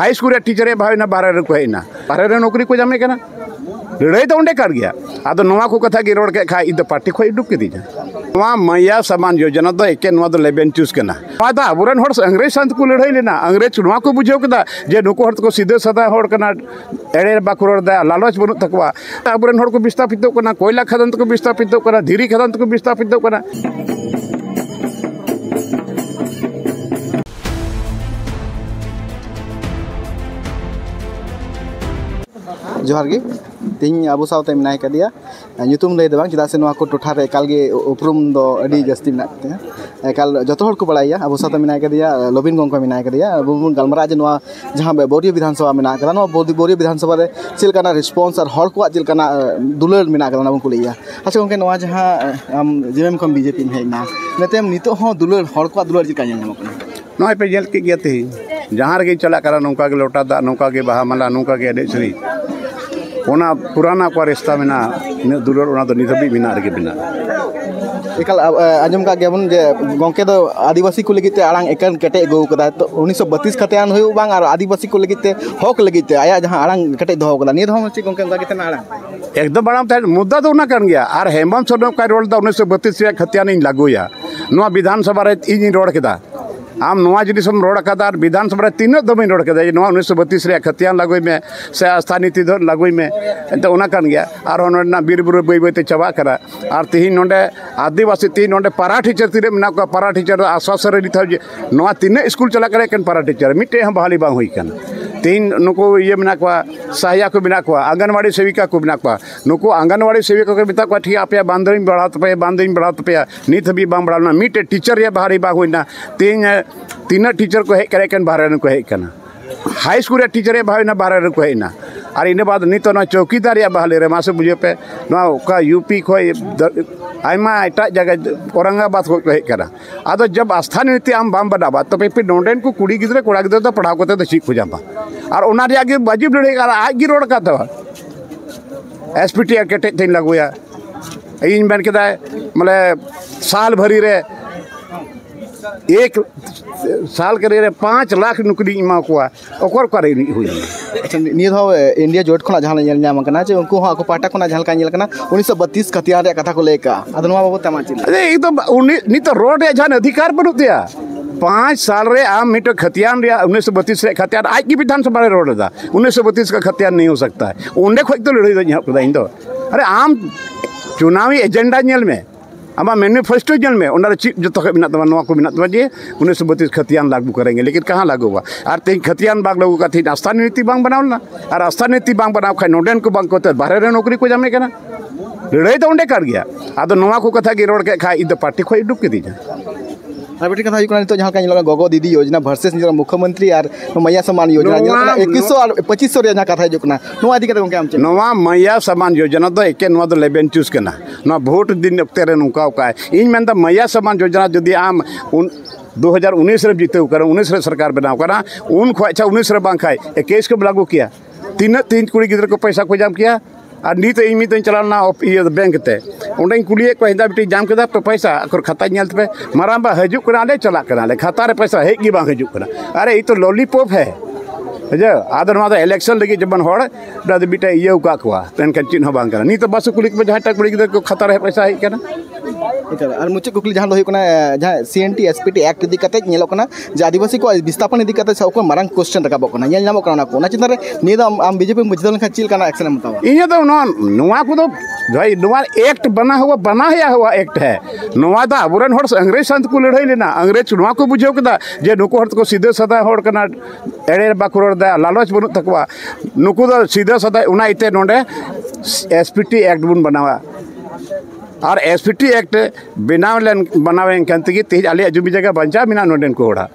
High school teacher भावना बारे को हेना बारे नौकरी को जामे कना लड़ाई तो उंडे कर गया आदो नवा को कथा की रोड के खा इद पार्टी को उडुक दी नवा मैया समान योजना तो एके नवा दो लेबेन चूस कना आदा अबुरन होड़ अंग्रेज संत को लड़ाई लेना अंग्रेज नवा को बुझाव कदा जे नुको होड़ को सीधे सादा होड़ कना एड़े बाको रोड दा लालच बनु तकवा अबुरन होड़ को विस्थापित कना कोयला खदान को विस्थापित कना धीरी खदान को विस्थापित कना जोहार गे तीन अब सावते मिनाय कदिया ᱧᱩᱛᱩᱢ ᱞᱟᱹᱭ ᱫᱚ ᱵᱟᱝ ᱪᱮᱫᱟᱜ ᱥᱮ ᱱᱚᱣᱟ ᱠᱚ ᱴᱚᱴᱷᱟ ᱨᱮ ᱮᱠᱟᱞ ᱜᱮ ᱩᱯᱨᱩᱢ ᱫᱚ ᱟᱹᱰᱤ ᱡᱟᱹᱥᱛᱤ ᱢᱮᱱᱟᱜ ᱛᱟᱭᱟ ᱮᱠᱟᱞ ᱡᱚᱛᱚ ᱦᱚᱲ ᱠᱚ ᱵᱟᱲᱟᱭᱟ ᱟᱵᱚ ᱥᱟᱶᱛᱮ ᱢᱮᱱᱟᱭ ᱠᱟᱫᱮᱭᱟ ᱞᱚᱵᱤᱱ ᱜᱚᱝᱠᱮ ᱢᱮᱱᱟᱭ ᱠᱟᱫᱮᱭᱟ ᱟᱵᱚ ᱵᱚᱱ ᱜᱟᱞᱢᱟᱨᱟᱜᱼᱟ ᱡᱮ ᱱᱚᱣᱟ ᱡᱟᱦᱟᱸ ᱵᱳᱨᱤᱭᱚ ᱵᱤᱫᱷᱟᱱ ᱥᱚᱵᱷᱟ ᱢᱮᱱᱟᱜ ᱠᱟᱫᱟ ᱱᱚᱣᱟ ᱵᱳᱨᱤᱭᱚ ᱵᱤᱫᱷᱟᱱ ᱥᱚᱵᱷᱟ ᱨᱮ ᱪᱮᱫ ᱞᱮᱠᱟᱱᱟᱜ ᱨᱮᱥᱯᱚᱱᱥ ᱟᱨ ᱦᱚᱲ ᱠᱚᱣᱟᱜ ᱪᱮᱫ ᱞᱮᱠᱟᱱᱟᱜ ᱫᱩᱞᱟᱹᱲ ᱢᱮᱱᱟᱜ ᱠᱟᱫᱟ ᱚᱱᱟ ᱵᱚᱱ ᱠᱩᱞᱤᱭᱟ ᱟᱪᱪᱷᱟ ᱜᱚᱝᱠᱮ ᱱᱚᱣᱟ ᱡᱟᱦᱟᱸ ᱟᱢ ᱡᱮᱢᱮᱢ ᱠᱷᱚᱱ ᱵᱤᱡᱮᱯᱤ ᱦᱮᱡ ᱮᱱᱟ ᱱᱤᱛᱚᱜ ᱦᱚᱸ ᱫᱩᱞᱟᱹᱲ ᱦᱚᱲ ᱠᱚᱣᱟᱜ ᱫᱩᱞᱟᱹᱲ ᱪᱮᱫ ᱞᱮᱠᱟ ᱧᱮᱞ ᱧᱟᱢᱚᱜ ᱠᱟᱱᱟ नॉय पे जेल के गया थे जहाँ रे चला करा नौका के लोटा दा नौका के बहा मला नौका के एडे श्री ओना पुराना को रिश्ता में ना दुलर ओना तो निधबी बिना रे बिना एकाल आजम का गेबन जे गोंके दो आदिवासी को लगिते आड़ांग एकन केटे गो कदा तो 1932 खतेयान होय बांग और आदिवासी को लगिते हक लगिते आया जहां आड़ांग केटे दो कदा नि दो चे गोंके उनका कितना आड़ांग एकदम बड़ा मुद्दा तो ना कर गया और हेमंत सोरेन का रोड दा 1932 रे खतियान लागुया नवा विधानसभा रे इन रोड केदा आम नवा जिनिस रोड कदा विधानसभा तीन दम रोड कदा 1932 रे खतियान लगोई में से आस्था नीति धर लगोई में तो ओना कान गया और नोडना बीर बुरु बई बईते चबा करा और तीन नोडे आदिवासी तीन नोडे पारा टीचर तीरे मेना को पारा टीचर आश्वासन रे था नवा तीन स्कूल चला करे कन पारा टीचर मिटे हम बहाली बांग होई कन तीन नुको ये मेना को सहायक को बिना को आंगनवाड़ी सेविका को बिना को नुको आंगनवाड़ी सेविका को बिता को ठीक आपे बांधरिन बढ़ात पे नित भी बांग बढ़ाना मिटे टीचर ये बहाली बांग होइना तीन टीचर को हेज करे कन बाहर को हेज कना हाई स्कूल टीचर भावना बाहर को हेना और इन बाद नित चौकीदार बहाली रे मासे बुझे पे का यूपी खो आयमा एटा जगह औरंगाबाद को हेज करा आदो जब आस्था नीति आम बाम बनाबा तो पे नोडेन को कुड़ी गिद्रे कोड़ा गिद्रे तो पढ़ाव करते तो सीख हो जाबा और ओना रे आगे बाजिब लड़े आज गी रोड का था एसपीटी केटे तीन लगुया इन बन के माने साल भरी रे एक साल के 5 लाख नौकरी इमा को ओकर करे हुई अच्छा नियो हो इंडिया जोट खना जहां नेल नाम कना जे उनको को पाटा खना जहां का नेल कना 1932 खतियान रे कथा को लेका अदनवा बाबू तमा चिल अरे ई तो नी तो रोड रे जहां अधिकार बनुतिया 5 साल रे आम मिटो खतियान रे 1932 रे खतियान आज की विधानसभा रे रोड दा 1932 का खतियान नहीं हो सकता है उंडे खोज तो लड़ाई दो यहां इन दो अरे आम चुनावी एजेंडा नेल में आमा मैनिफेस्टो जन में उन्हें चीज जो तो बिना तमा को बिना तमा जे 1932 खतियान लागू करेंगे लेकिन कहाँ लागू हुआ और तीन खतियान बाग लागू का थी आस्था नीति बांग बनाओ ना और आस्था नीति बांग बनाओ खाए नोडेन को बांग को बाहर नौकरी को जामे कना लड़ाई तो उंडे कर गया आदो नवा को कथा की रोड के खा इद पार्टी को उडुक दी और बेटी कथा हुई तो जहाँ का गोगो दीदी योजना वर्सेस मुख्यमंत्री और मैया सम्मान योजना 2100 और 2500 रे जहाँ कथा जुकना नवा इदी कते हम नवा मैया सम्मान योजना तो एके नवा तो लेबेन चूस कना नवा वोट दिन अक्ते रे नुका का इन में तो मैया सम्मान योजना जदि आम 2019 रे जीते कर 19 रे सरकार बनाव करा उन खो अच्छा 19 रे बांग खाए 21 को लागू किया तीन कुड़ी गिद्र को पैसा को जाम किया और नीत इन चलाना ये बैंक ते उन्हें कुलिए को हिंदा बेटी जाम के तो पैसा अकर खाता नेलते पे माराबा हजु करा चला करा खाता रे पैसा हेज गी बांग हजु करा अरे ये तो लॉलीपॉप है जो आदर इलेक्शन लगे जबन होड़ दाद बेटा ये का कुआ तेन का चिन्ह बांग करा नी तो बस कुली में जहाँ कुड़ी को खाता रे पैसा हेज करा और मुझे कुकली जहाँ हो जहाँ सीएनटी एसपीटी एक्ट इदी कते नेलोकना जे आदिवासी को विस्थापन इदी कते सबको मारंग क्वेश्चन रकाबोकना नेल नामोकना को ना चिंता रे नि दो आम बीजेपी मुझदल खा चिल काना एक्शन बताओ इन तो नवा को तो भाई नवा एक्ट बनाया हुआ एक्ट है नवा दा अबुरन होड़ अंग्रेज संत को लड़ाई लेना अंग्रेज नवा को बुझाव कदा जे नुको होड़ को सीधे सादा होड़ कना एड़े बाको रोड दा लालच बनु तकवा नुको दा सीधे सादा उना इते नोंडे एसपीटी एक्ट बुन बनावा और एसपीटी एक्ट बनावे कनती तेज आले जुमी जगह बंचा बिना नोडेन को होड़ा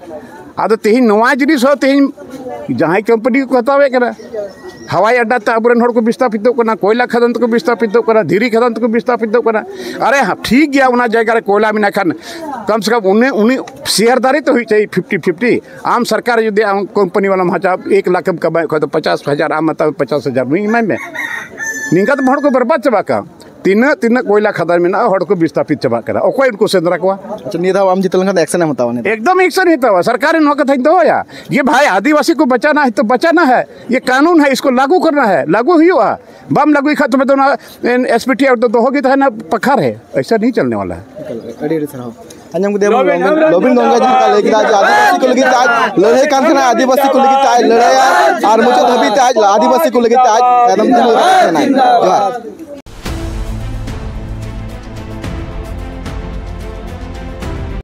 आदो तेज नवा जिनिस हो तेज जहाँ कंपनी को हतावे करा हवाई अड्डा ते अबुरन होड़ को विस्थापित कना कोयला खदान को विस्थापित कना धीरी खदान को विस्थापित कना अरे ठीक गया उना जगह रे कोयला मिना खान कम से कम उन्हें शेयरदारी तो हुई चाहिए 50-50 आम सरकार यदि आम कंपनी वाला मचा 1 लाख कमाए तो 50,000 आम मतलब 50,000 में निंगा तो भड़ को बर्बाद चबा का तीना कोयला खदान में हड़ को विस्थापित चाबा करा अकोय उनको सेंद्रा को अच्छा निदा आम जितल लंका एक्शन हम बतावा ने एकदम एक्शन ही तो सरकार ने कथा दोया ये भाई आदिवासी को बचाना है तो बचाना है, ये कानून है, इसको लागू करना है, लागू हुआ बम लागू खा तो एसपीटी तो होगी तो है ना पखार है, ऐसा नहीं चलने वाला है। अंजम को लोबिन दोंगा जहां लेके आदिवासी को लेके आज लड़ाई कान खाना आदिवासी को लेके आज लड़ाई और मुझे धबी आज आदिवासी को लेके आज एकदम जोहार।